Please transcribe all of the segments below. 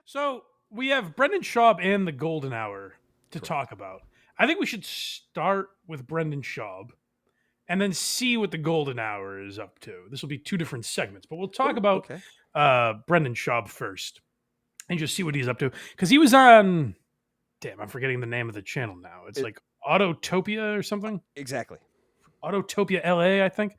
So we have Brendan Schaub and the Golden Hour to talk about. I think we should start with Brendan Schaub and then see what the Golden Hour is up to. This will be two different segments, but we'll talk Oh, about okay. Brendan Schaub first and just see what he's up to. Because he was on, damn, I'm forgetting the name of the channel now. It's like Autotopia or something. Exactly. Autotopia LA, I think.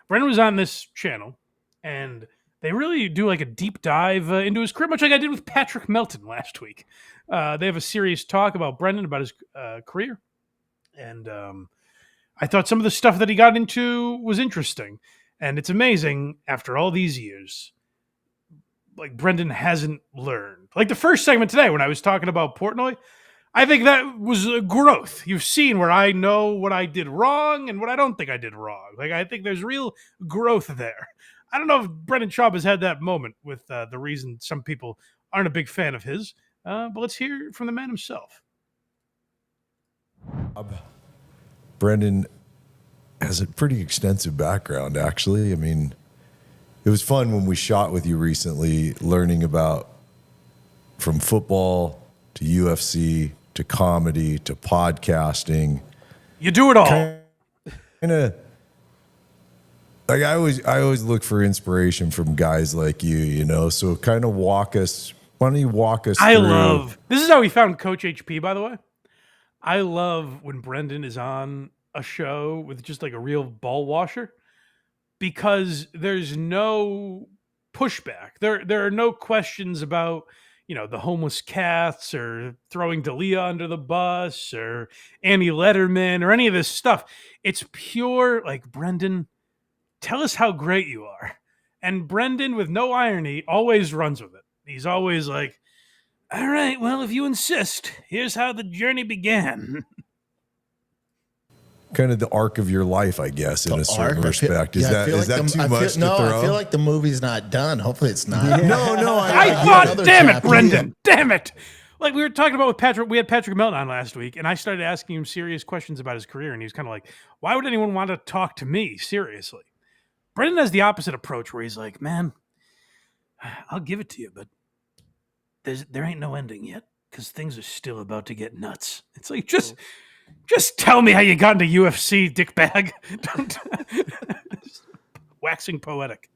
Brendan was on this channel, and they really do like a deep dive into his career, much like I did with Patrick Melton last week. They have a serious talk about Brendan, about his career, and I thought some of the stuff that he got into was interesting. And it's amazing after all these years, like Brendan hasn't learned. Like the first segment today when I was talking about Portnoy, I think that was a growth. You've seen where I know what I did wrong and what I don't think I did wrong. Like I think there's real growth there. I don't know if Brendan Schaub has had that moment with the reason some people aren't a big fan of his, but let's hear from the man himself. Brendan has a pretty extensive background, actually. I mean, it was fun when we shot with you recently, learning about from football to UFC to comedy to podcasting. You do it all. Kind of like I always look for inspiration from guys like you, you know. So kind of walk us. Why don't you walk us through? This is how we found Coach HP, by the way. I love when Brendan is on a show with just like a real ball washer because there's no pushback. There are no questions about, you know, the homeless cats or throwing Dalia under the bus or Annie Letterman or any of this stuff. It's pure like, Brendan, tell us how great you are. And Brendan, with no irony, always runs with it. He's always like, all right, well, if you insist, here's how the journey began. Kind of the arc of your life, I guess, in a certain respect. Is that too much to throw? I feel like the movie's not done. Hopefully it's not. No. I thought, damn it, Brendan, damn it. Like we were talking about with Patrick, we had Patrick Melton on last week, and I started asking him serious questions about his career, and he was kind of like, why would anyone want to talk to me seriously? Brendan has the opposite approach where he's like, man, I'll give it to you, but there ain't no ending yet because things are still about to get nuts. It's like, just tell me how you got into UFC, dickbag. Waxing poetic.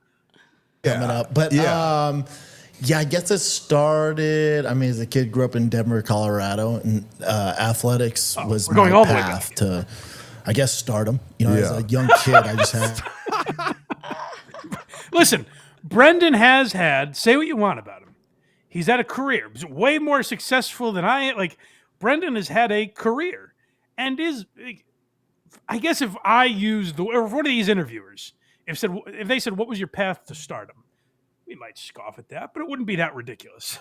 Coming up. But I guess it started, I mean, as a kid, grew up in Denver, Colorado, and athletics was we're going my all the way path to, I guess, stardom. You know, as a young kid, I just had. Listen, Brendan has had, say what you want about him. He's had a career. He's way more successful than I am. Like, Brendan has had a career. And I guess if I used or if one of these interviewers, if they said, what was your path to stardom? We might scoff at that, but it wouldn't be that ridiculous.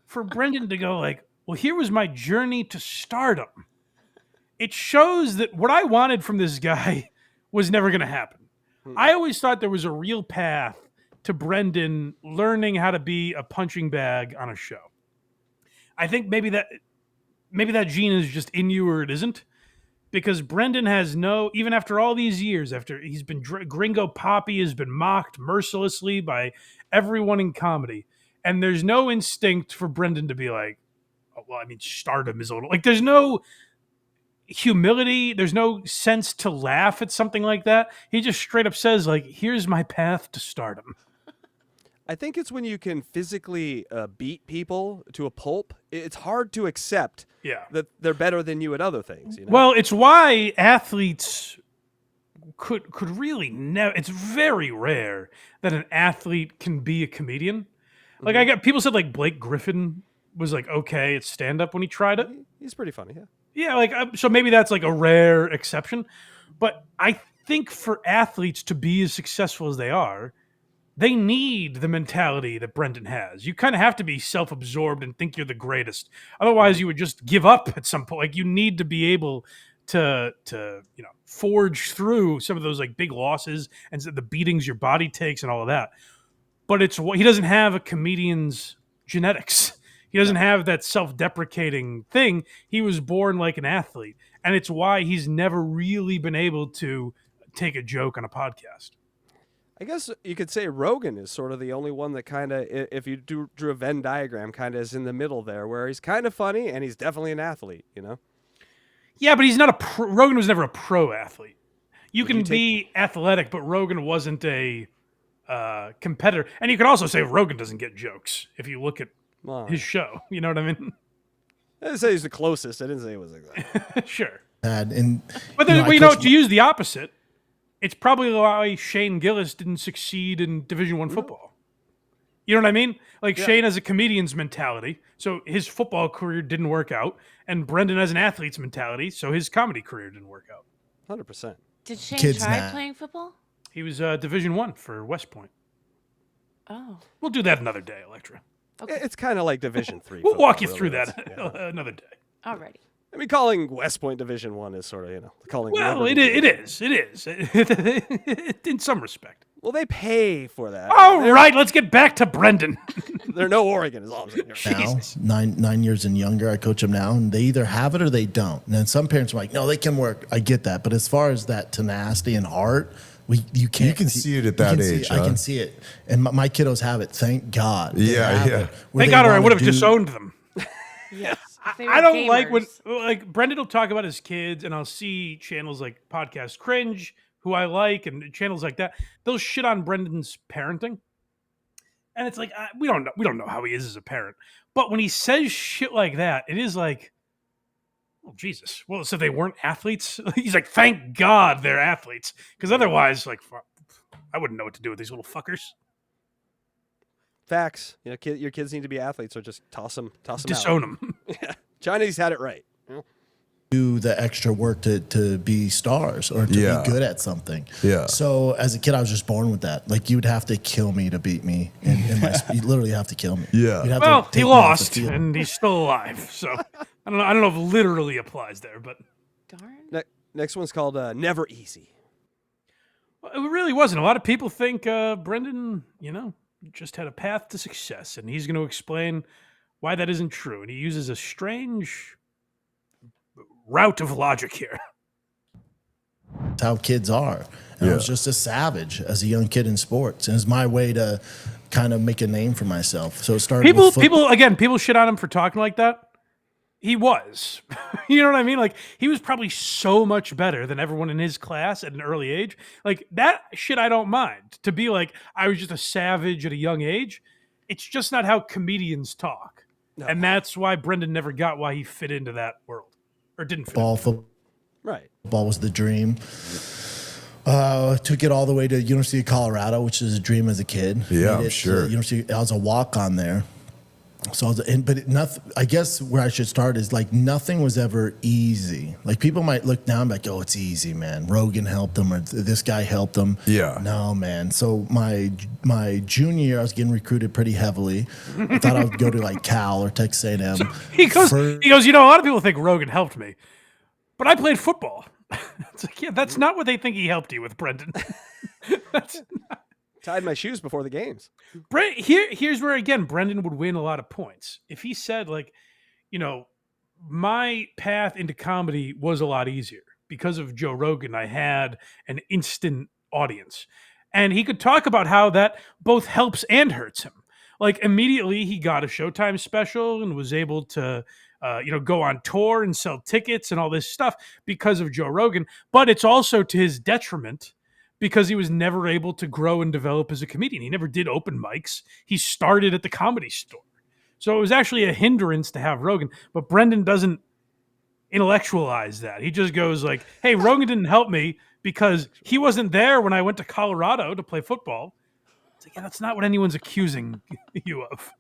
For Brendan to go like, well, here was my journey to stardom. It shows that what I wanted from this guy was never going to happen. I always thought there was a real path to Brendan learning how to be a punching bag on a show. I think maybe that gene is just in you or it isn't. Because Brendan has even after all these years, after he's been Gringo Poppy has been mocked mercilessly by everyone in comedy. And there's no instinct for Brendan to be like, oh, well, I mean, stardom is a little, like there's no humility. There's no sense to laugh at something like that. He just straight up says like, here's my path to stardom. I think it's when you can physically beat people to a pulp. It's hard to accept that they're better than you at other things. You know? Well, it's why athletes could really never. It's very rare that an athlete can be a comedian. Like I got people said like Blake Griffin was like okay at stand up when he tried it. He's pretty funny, yeah. Yeah, like so maybe that's like a rare exception. But I think for athletes to be as successful as they are, they need the mentality that Brendan has. You kind of have to be self-absorbed and think you're the greatest. Otherwise, you would just give up at some point. Like you need to be able to forge through some of those like big losses and the beatings your body takes and all of that. But he doesn't have a comedian's genetics. He doesn't have that self-deprecating thing. He was born like an athlete, and it's why he's never really been able to take a joke on a podcast. I guess you could say Rogan is sort of the only one that kind of, if you drew a Venn diagram, kind of is in the middle there, where he's kind of funny and he's definitely an athlete, you know? Yeah, but he's not a pro. Rogan was never a pro athlete. You can be athletic, but Rogan wasn't a competitor. And you could also say Rogan doesn't get jokes if you look at his show. You know what I mean? I didn't say he's the closest. I didn't say it was exactly. Sure. But to use the opposite, it's probably why Shane Gillis didn't succeed in Division I football. You know what I mean? Like Shane has a comedian's mentality, so his football career didn't work out, and Brendan has an athlete's mentality, so his comedy career didn't work out. 100%. Did Shane try playing football? He was Division I for West Point. Oh. We'll do that another day, Electra. Okay. It's kind of like Division III. We'll walk you through that another day. Alrighty. I mean, calling West Point Division I is sort of, calling. Well, it is. In some respect. Well, they pay for that. All right, let's get back to Brendan. They're no Oregon, is all I'm saying. Now, 9 years and younger, I coach them now, and they either have it or they don't. And then some parents are like, no, they can work. I get that. But as far as that tenacity and heart, you can't. You can see it at that age. I can see it. And my kiddos have it, thank God. Yeah. Thank God, or I would have disowned them. Yes. I don't like when Brendan will talk about his kids, and I'll see channels like Podcast Cringe, who I like, and channels like that. They'll shit on Brendan's parenting, and it's like we don't know how he is as a parent. But when he says shit like that, it is like, oh Jesus! Well, so they weren't athletes. He's like, thank God they're athletes, because otherwise, like, I wouldn't know what to do with these little fuckers. Facts. Your kids need to be athletes, so just toss them Disown them. Yeah. Chinese had it right. Do the extra work to be stars or to be good at something. Yeah. So as a kid, I was just born with that. Like you'd have to kill me to beat me. You literally have to kill me. Yeah. Well, he lost, and he's still alive. So I don't know if literally applies there, but darn. Next one's called Never Easy. Well, it really wasn't. A lot of people think Brendan, just had a path to success, and he's going to explain why that isn't true. And he uses a strange route of logic here. That's how kids are. And I was just a savage as a young kid in sports. And it's my way to kind of make a name for myself. So it started people shit on him for talking like that. He was. You know what I mean? Like, he was probably so much better than everyone in his class at an early age. Like, that shit I don't mind. To be like, I was just a savage at a young age, it's just not how comedians talk. No. And that's why Brendan never got why he fit into that world. Or didn't fit into Right. Football was the dream. Took it all the way to University of Colorado, which is a dream as a kid. Yeah, I'm sure. I was a walk-on there. So, I guess where I should start is like nothing was ever easy. Like people might look down like, oh, it's easy, man. Rogan helped him, or this guy helped him. Yeah. No, man. So my junior year, I was getting recruited pretty heavily. I thought I would go to like Cal or Texas A&M. So he goes, a lot of people think Rogan helped me, but I played football. It's like, yeah, that's not what they think he helped you with, Brendan. That's not. Tied my shoes before the games. Here's where, again, Brendan would win a lot of points. If he said, like, my path into comedy was a lot easier. Because of Joe Rogan, I had an instant audience. And he could talk about how that both helps and hurts him. Like, immediately he got a Showtime special and was able to, go on tour and sell tickets and all this stuff because of Joe Rogan. But it's also to his detriment, because he was never able to grow and develop as a comedian. He never did open mics. He started at the Comedy Store. So it was actually a hindrance to have Rogan. But Brendan doesn't intellectualize that. He just goes like, hey, Rogan didn't help me because he wasn't there when I went to Colorado to play football. It's like, yeah, that's not what anyone's accusing you of.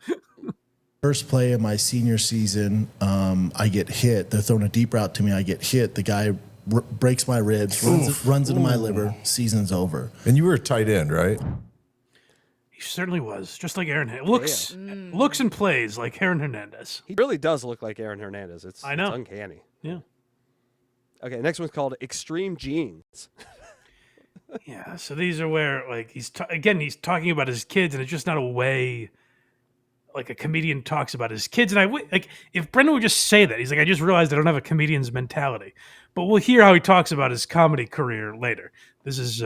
First play of my senior season, I get hit. They're throwing a deep route to me. I get hit. The guy breaks my ribs, runs into my liver, season's over. And you were a tight end, right? He certainly was, just like Aaron. Looks and plays like Aaron Hernandez. He really does look like Aaron Hernandez. It's uncanny. Yeah. Okay, next one's called Extreme Genes. Yeah, so these are where, like, he's talking about his kids, and it's just not a way like a comedian talks about his kids. And if Brendan would just say that, he's like, I just realized I don't have a comedian's mentality. But we'll hear how he talks about his comedy career later. This is,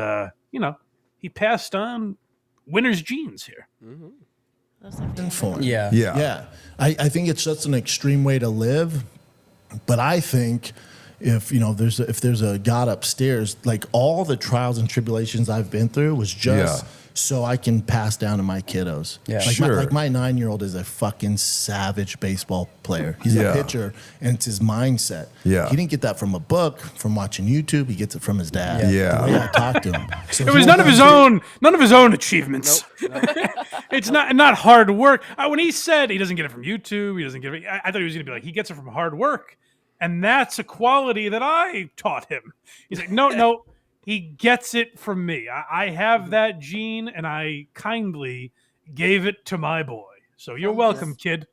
he passed on winner's genes here. Those are famous. Informed. Yeah. I think it's just an extreme way to live, but I think if there's a God upstairs, like all the trials and tribulations I've been through was just so I can pass down to my kiddos. Yeah. Like Sure. my 9-year-old is a fucking savage baseball player. He's a pitcher, and it's his mindset. Yeah. He didn't get that from a book, from watching YouTube. He gets it from his dad. Yeah. The way I talk to him. So It was none of his own achievements. It's not hard work. When he said he doesn't get it from YouTube, he doesn't get it. I thought he was going to be like, he gets it from hard work. And that's a quality that I taught him. He's like, no, he gets it from me. I have that gene, and I kindly gave it to my boy. So you're welcome, kid.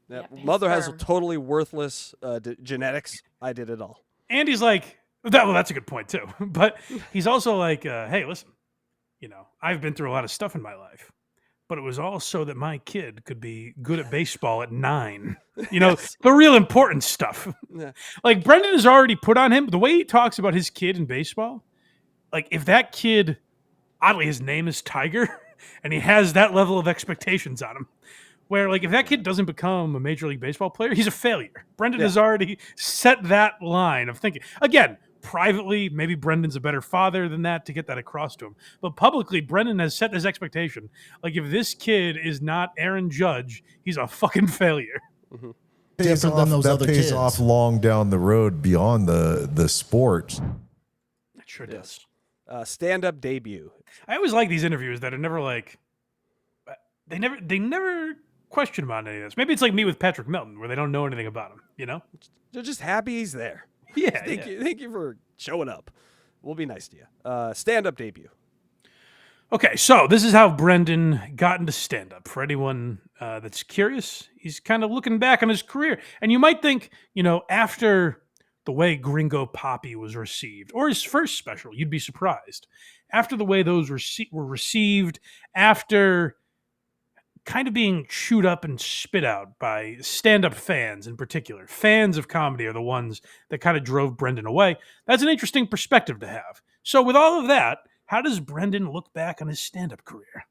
Yeah, Yeah, mother has sperm. totally worthless genetics. I did it all. And he's like, that's a good point too. But he's also like, hey, listen, I've been through a lot of stuff in my life, but it was all so that my kid could be good at baseball at 9. Yes. The real important stuff. Yeah. Like Brendan has already put on him the way he talks about his kid in baseball. Like if that kid, oddly, his name is Tiger, and he has that level of expectations on him, where like if that kid doesn't become a Major League Baseball player, he's a failure. Brendan has already set that line of thinking. Again, privately, maybe Brendan's a better father than that to get that across to him. But publicly, Brendan has set this expectation. Like if this kid is not Aaron Judge, he's a fucking failure. Different than those other pays kids. off long down the road beyond the sport. It sure does. Stand-up debut. I always like these interviews that are never like they never question about any of this. Maybe it's like me with Patrick Melton, where they don't know anything about him. They're just happy he's there. Yeah. Thank you for showing up. We'll be nice to you. Stand-up debut. Okay, so this is how Brendan got into stand-up. For anyone that's curious, he's kind of looking back on his career. And you might think, after the way Gringo Poppy was received, or his first special, you'd be surprised. After the way those were received, after kind of being chewed up and spit out by stand-up fans in particular. Fans of comedy are the ones that kind of drove Brendan away. That's an interesting perspective to have. So with all of that, how does Brendan look back on his stand-up career?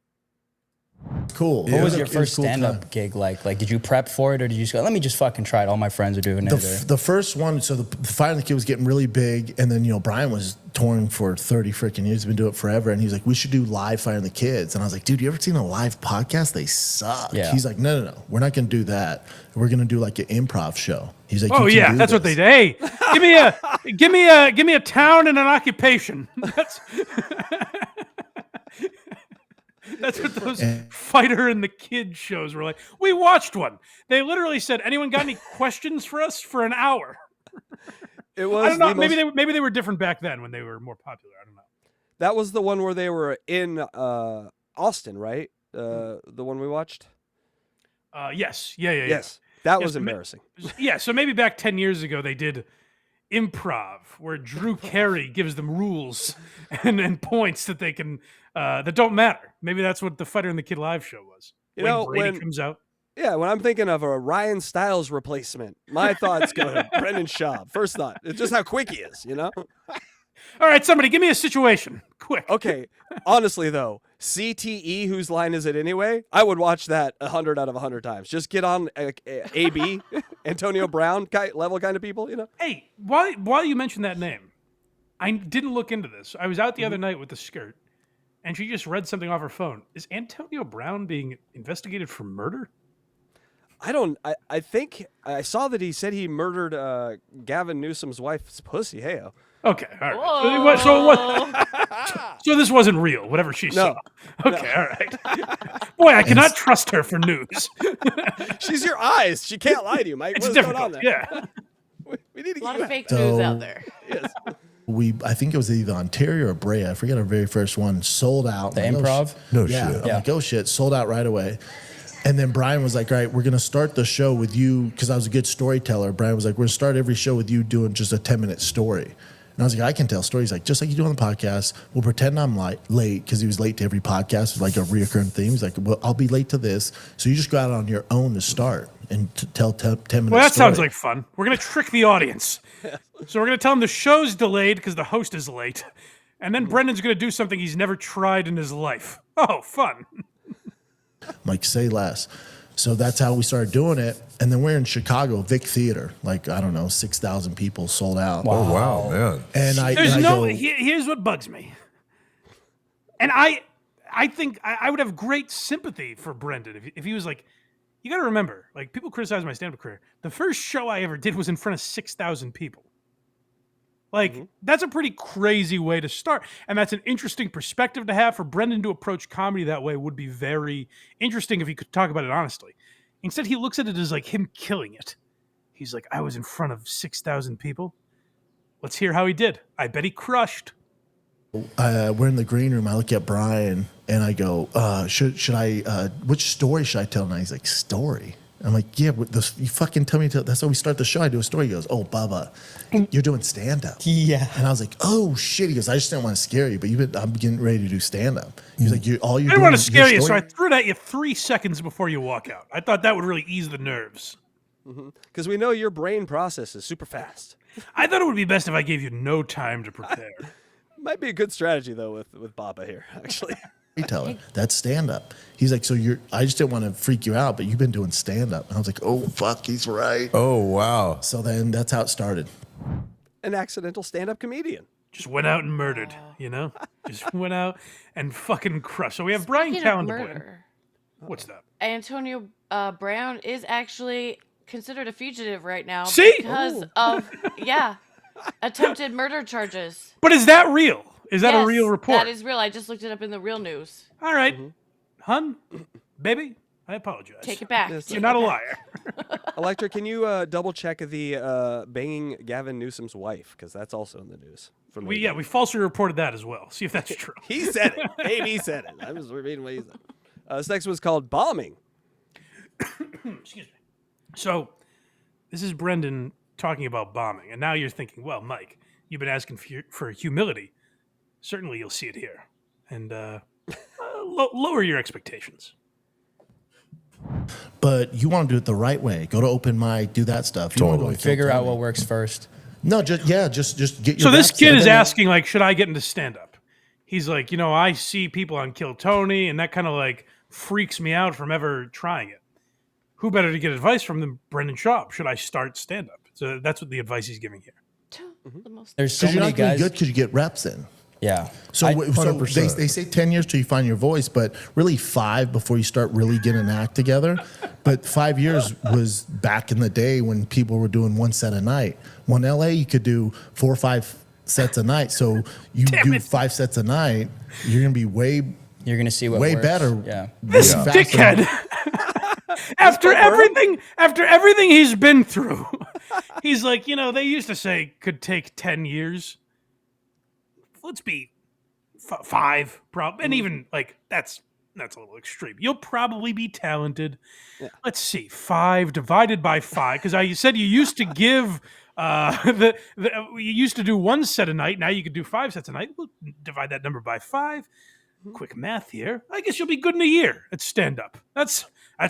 Cool. What was your first stand-up gig like? Like, did you prep for it, or did you just go, let me just fucking try it? All my friends are doing it. The first one, so the Fight on the Kid was getting really big, and then, Brian was touring for 30 freaking years. He's been doing it forever, and he's like, we should do live Fight on the Kids. And I was like, dude, you ever seen a live podcast? They suck. Yeah. He's like, no. We're not going to do that. We're going to do like an improv show. He's like, Oh you can yeah, do that's what this. they do. Hey, give me a town and an occupation. That's what those Fighter and the Kid shows were like. We watched one. They literally said, "Anyone got any questions for us?" for an hour. It was. I don't know. Maybe they were different back then when they were more popular. I don't know. That was the one where they were in Austin, right? The one we watched. Yes. Yeah. Yes, that Yes, was embarrassing. Yeah. So maybe back 10 years ago they did improv, where Drew Carey gives them rules and points that they can that don't matter. Maybe that's what the Fighter and the Kid live show was. Wayne Brady comes out. Yeah, when I'm thinking of a Ryan Stiles replacement, my thoughts go to Brendan Schaub. First thought, it's just how quick he is, All right, somebody give me a situation, quick. Okay, honestly though, CTE, whose line is it anyway? I would watch that 100 out of 100 times. Just get on AB, Antonio Brown level kind of people, Hey, while you mentioned that name, I didn't look into this. I was out the other night with the skirt, and she just read something off her phone. Is Antonio Brown being investigated for murder? I think I saw that he said he murdered Gavin Newsom's wife's pussy. Heyo. Okay, all right. So this wasn't real, whatever she saw. Okay, all right. Boy, I cannot trust her for news. She's your eyes. She can't lie to you, Mike. It's What's difficult. going on there? Yeah. We need to A lot get of fake news out there. Yes. I think it was either Ontario or Brea. I forget our very first one. Sold out. The I'm like, improv? No yeah. shit. I'm like, oh shit, sold out right away. And then Brian was like, all right, we're going to start the show with you, because I was a good storyteller. Brian was like, we're going to start every show with you doing just a 10-minute story. And I was like, I can tell stories. Like, just like you do on the podcast, we'll pretend I'm late, because he was late to every podcast. It's like a reoccurring theme. He's like, well, I'll be late to this. So you just go out on your own to start and to tell 10-minute Well, that story. sounds like fun. We're going to trick the audience. So we're going to tell them the show's delayed because the host is late. And then Brendan's going to do something he's never tried in his life. Oh, fun. I'm like, say less. So that's how we started doing it. And then we're in Chicago, Vic Theater. Like, I don't know, 6,000 people sold out. Oh wow, man. And There's no. go, Here's what bugs me. And I think I would have great sympathy for Brendan if he was like, you got to remember, like people criticize my stand-up career. The first show I ever did was in front of 6,000 people. Like that's a pretty crazy way to start, and that's an interesting perspective to have. For Brendan to approach comedy that way would be very interesting if he could talk about it honestly. Instead, he looks at it as like him killing it. He's like, I was in front of 6,000 people. Let's hear how he did. I bet he crushed. we're in the green room. I look at Brian and I go, should I, which story should I tell? And he's like, story? I'm like, yeah, you fucking tell me. That's how we start the show. I do a story. He goes, oh, Bubba, you're doing stand-up. Yeah. And I was like, oh, shit. He goes, I just didn't want to scare you, but I'm getting ready to do stand-up. He was like, all you're I didn't doing want to is scare your you, so I story? threw it at you 3 seconds before you walk out. I thought that would really ease the nerves. Because we know your brain processes super fast. I thought it would be best if I gave you no time to prepare. Might be a good strategy though with Baba here, actually. Storyteller. That's stand-up. He's like, so I just didn't want to freak you out, but you've been doing stand-up. And I was like, oh, fuck, he's right. Oh wow. So then that's how it started. An accidental stand-up comedian. Just went out and murdered, you know? Just went out and fucking crushed. So we have Brian Speaking of Callen to blame. murder, What's that? Antonio Brown is actually considered a fugitive right now See? because of attempted murder charges. But is that real? Is that a Yes, real report? That is real. I just looked it up in the real news. All right. Hun, baby, I apologize. Take it back. Yes. Take You're not it a back. liar. Electra, can you double check the banging Gavin Newsom's wife? Because that's also in the news. From We AB. falsely reported that as well. See if that's true. He said it. AB said it. I was reading what he said. This next one's called bombing. Excuse me. So, this is Brendan talking about bombing, and now you're thinking, well, Mike, you've been asking for humility. Certainly, you'll see it here, and lower your expectations. But you want to do it the right way. Go to open mic, do that stuff. You wanna Totally. go to Phil Figure out Tony. what works first. No, just get your So this reps kid in. is Then- asking, like, should I get into stand-up? He's like, I see people on Kill Tony, and that kind of like freaks me out from ever trying it. Who better to get advice from than Brendan Schaub? Should I start stand-up? So that's what the advice he's giving here. The most There's so Because you're many not going to guys. be good because you get reps in. Yeah. So, I- so 100%. they say 10 years till you find your voice, but really 5 before you start really getting an act together. But 5 years was back in the day when people were doing 1 set a night. Well, in LA, you could do 4 or 5 sets a night. So you Damn do it. 5 sets a night, you're going to be way You're gonna see what way works. better. Yeah. This Yeah. dickhead. after everything he's been through, he's like, they used to say could take 10 years. Let's be 5, probably, and even like that's a little extreme. You'll probably be talented. Let's see, 5 divided by 5, because I said you used to give you used to do 1 set a night. Now you could do 5 sets a night. We'll divide that number by 5. Quick math here. I guess you'll be good in a year at stand-up. That's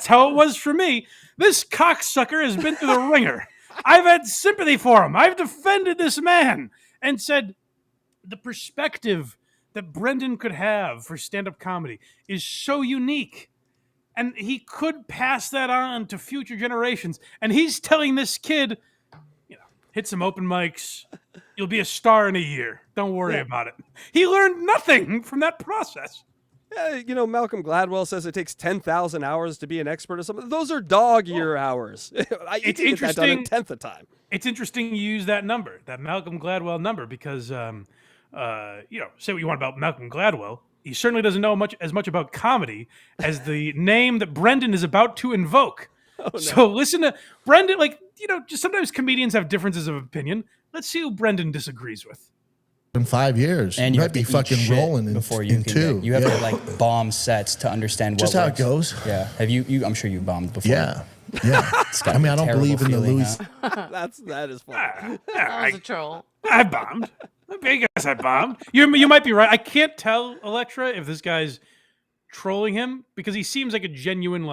how it was for me. This cocksucker has been through the ringer. I've had sympathy for him. I've defended this man and said the perspective that Brendan could have for stand-up comedy is so unique. And he could pass that on to future generations. And he's telling this kid, hit some open mics. You'll be a star in a year. Don't worry about it. He learned nothing from that process. Malcolm Gladwell says it takes 10,000 hours to be an expert or something. Those are dog year hours. You It's can get that done in interesting. 1/10 the time. It's interesting you use that number, that Malcolm Gladwell number, because, say what you want about Malcolm Gladwell. He certainly doesn't know as much about comedy as the name that Brendan is about to invoke. So listen to Brendan. Just sometimes comedians have differences of opinion. Let's see who Brendan disagrees with. in 5 years. And you you might have to be eat fucking shit rolling in, before you in can 2. You have to like bomb sets to understand Just what how it works. goes. Yeah. Have you? I'm sure you bombed before. Yeah. Yeah. gotta I mean, be I a don't terrible believe in the feeling, Louis. huh? That is fun. that was a troll. I bombed. I guess I bombed. You might be right. I can't tell, Electra, if this guy's trolling him, because he seems like a genuine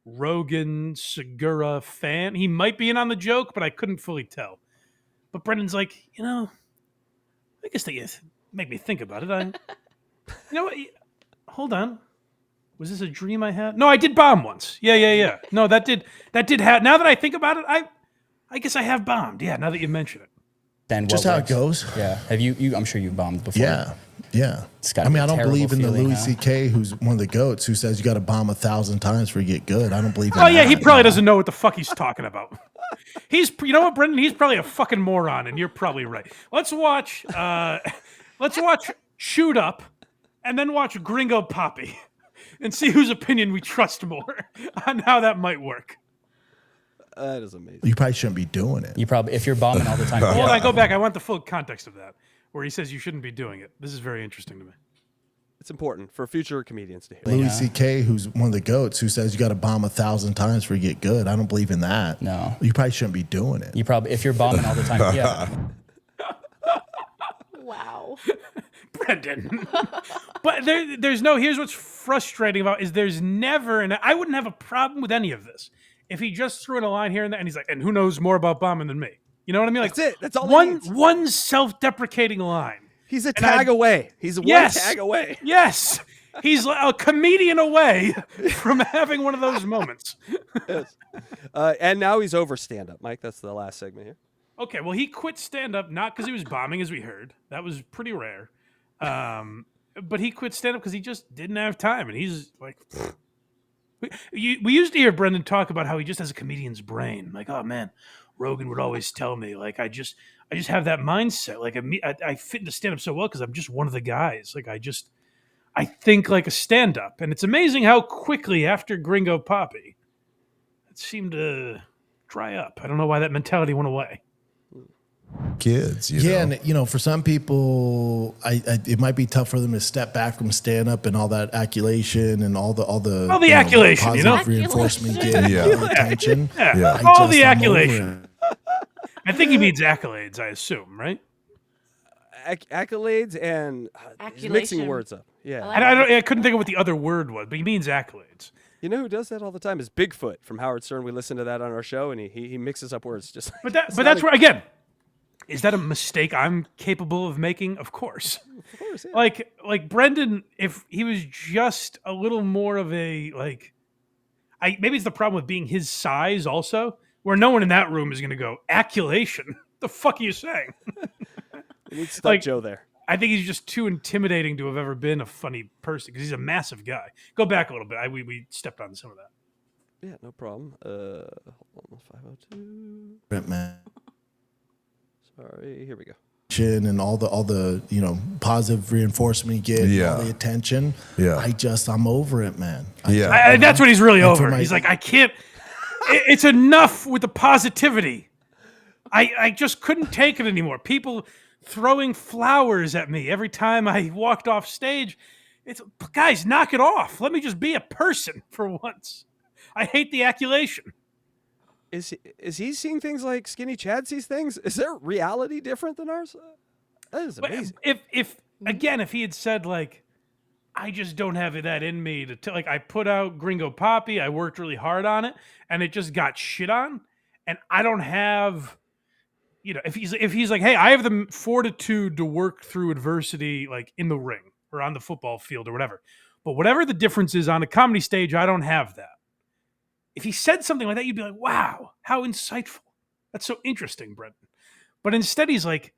Rogan Segura fan. He might be in on the joke, but I couldn't fully tell. But Brendan's like, I guess make me think about it. You know what? Hold on. Was this a dream I had? No, I did bomb once. Yeah. No, that did happen. Now that I think about it, I guess I have bombed. Yeah, now that you mention it. Then Just what how works? it goes. Yeah. Have you? I'm sure you've bombed before. Yeah. It's gotta I mean, be a I don't terrible believe in the feeling, Louis huh? C.K., who's one of the goats, who says you got to bomb 1,000 times for you to get good. I don't believe in Oh yeah, that. he probably doesn't know what the fuck he's talking about. You know what, Brendan? He's probably a fucking moron, and you're probably right. Let's watch Shoot Up, and then watch Gringo Poppy, and see whose opinion we trust more on how that might work. That is amazing. You probably shouldn't be doing it. You probably, if you're bombing all the time. Hold yeah. on, go back. I want the full context of that, where he says you shouldn't be doing it. This is very interesting to me. It's important for future comedians to hear. Louis C.K., who's one of the goats, who says you got to bomb 1,000 times for you to get good. I don't believe in that. No. You probably shouldn't be doing it. You probably, if you're bombing all the time. Yeah. Wow. Brendan. But there's no, here's what's frustrating about is there's never, and I wouldn't have a problem with any of this if he just threw in a line here and there and he's like, and who knows more about bombing than me? You know what I mean? Like, That's it. That's all he needs. one self-deprecating line. He's a tag away. He's one tag away. Yes. He's a comedian away from having one of those moments. Yes. And now he's over stand-up, Mike. That's the last segment here. Okay, well, he quit stand-up not because he was bombing, as we heard. That was pretty rare. But he quit stand-up because he just didn't have time. And he's like... We used to hear Brendan talk about how he just has a comedian's brain. Like, oh, man, Rogan would always tell me, like, I just have that mindset. Like, I fit into stand-up so well because I'm just one of the guys. Like, I think like a stand-up. And it's amazing how quickly after Gringo Poppy, it seemed to dry up. I don't know why that mentality went away. Kids, you Yeah, know. and for some people, it might be tough for them to step back from stand up and all that acculation and all the acculation, you know? positive reinforcement you get, Yeah. all the attention. Yeah, Yeah. all the I'm over accolation. I think he means accolades, I assume, right? Accolades and he's mixing Acculation. words up. Yeah. like And I couldn't think of what the other word was, but he means accolades. You know who does that all the time is Bigfoot from Howard Stern. We listen to that on our show, and he mixes up words just. But that's where again, is that a mistake I'm capable of making? Of course. Of course, yeah. Like Brendan, if he was just a little more of a maybe it's the problem with being his size also, where no one in that room is going to go acculation. The fuck are you saying? We need Stuck like- Joe there. I think he's just too intimidating to have ever been a funny person because he's a massive guy. Go back a little bit. We stepped on some of that. Yeah, no problem. Hold on, 502. it, man. Sorry, here we go. And all the positive reinforcement you get, Yeah. all the attention. Yeah. I'm over it, man. Yeah. That's what he's really And for over. my- He's like, I can't. It's enough with the positivity. I just couldn't take it anymore. People throwing flowers at me every time I walked off stage. It's guys, knock it off. Let me just be a person for once. I hate the acculation. Is he seeing things like Skinny Chad sees things? Is their reality different than ours? That is But amazing. if he had said like, I just don't have that in me to like, I put out Gringo Poppy, I worked really hard on it, and it just got shit on, and I don't have, if he's like, hey, I have the fortitude to work through adversity, like in the ring or on the football field or whatever, but whatever the difference is on a comedy stage, I don't have that. If he said something like that, you'd be like, wow, how insightful. That's so interesting, Brendan. But instead he's like,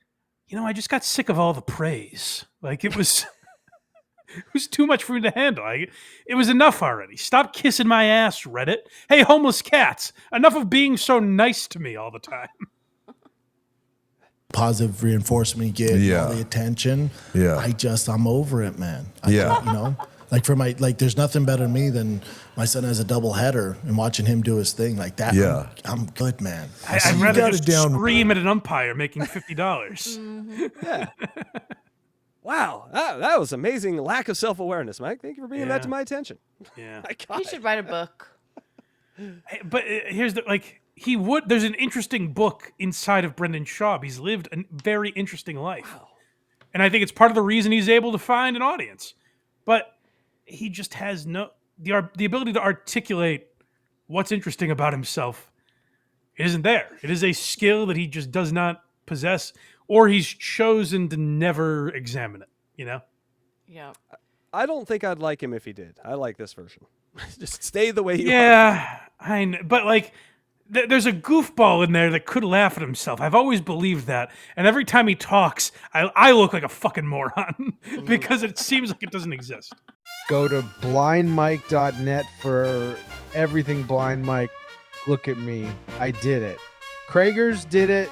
I just got sick of all the praise. Like it was too much for me to handle. It was enough already. Stop kissing my ass, Reddit. Hey, homeless cats, enough of being so nice to me all the time. Positive reinforcement you get, Yeah. all the attention. Yeah. I'm over it, man. Yeah. Like there's nothing better than me than my son has a double header and watching him do his thing like that. Yeah. I'm good, man. I'd you rather got just it down. scream at an umpire making $50. Yeah. Wow, that was amazing lack of self-awareness, Mike. Thank you for bringing that to my attention. Yeah. My God. He should write a book. But here's there's an interesting book inside of Brendan Schaub. He's lived a very interesting life. Wow. And I think it's part of the reason he's able to find an audience. But he just has the ability to articulate what's interesting about himself. It isn't there. It is a skill that he just does not possess or he's chosen to never examine it. You know? Yeah. I don't think I'd like him if he did. I like this version. Just stay the way you are. Yeah, I know, but like, there's a goofball in there that could laugh at himself. I've always believed that, and every time he talks, I look like a fucking moron because it seems like it doesn't exist. Go to blindmike.net for everything Blind Mike. Look at me. I did it. Kragers did it.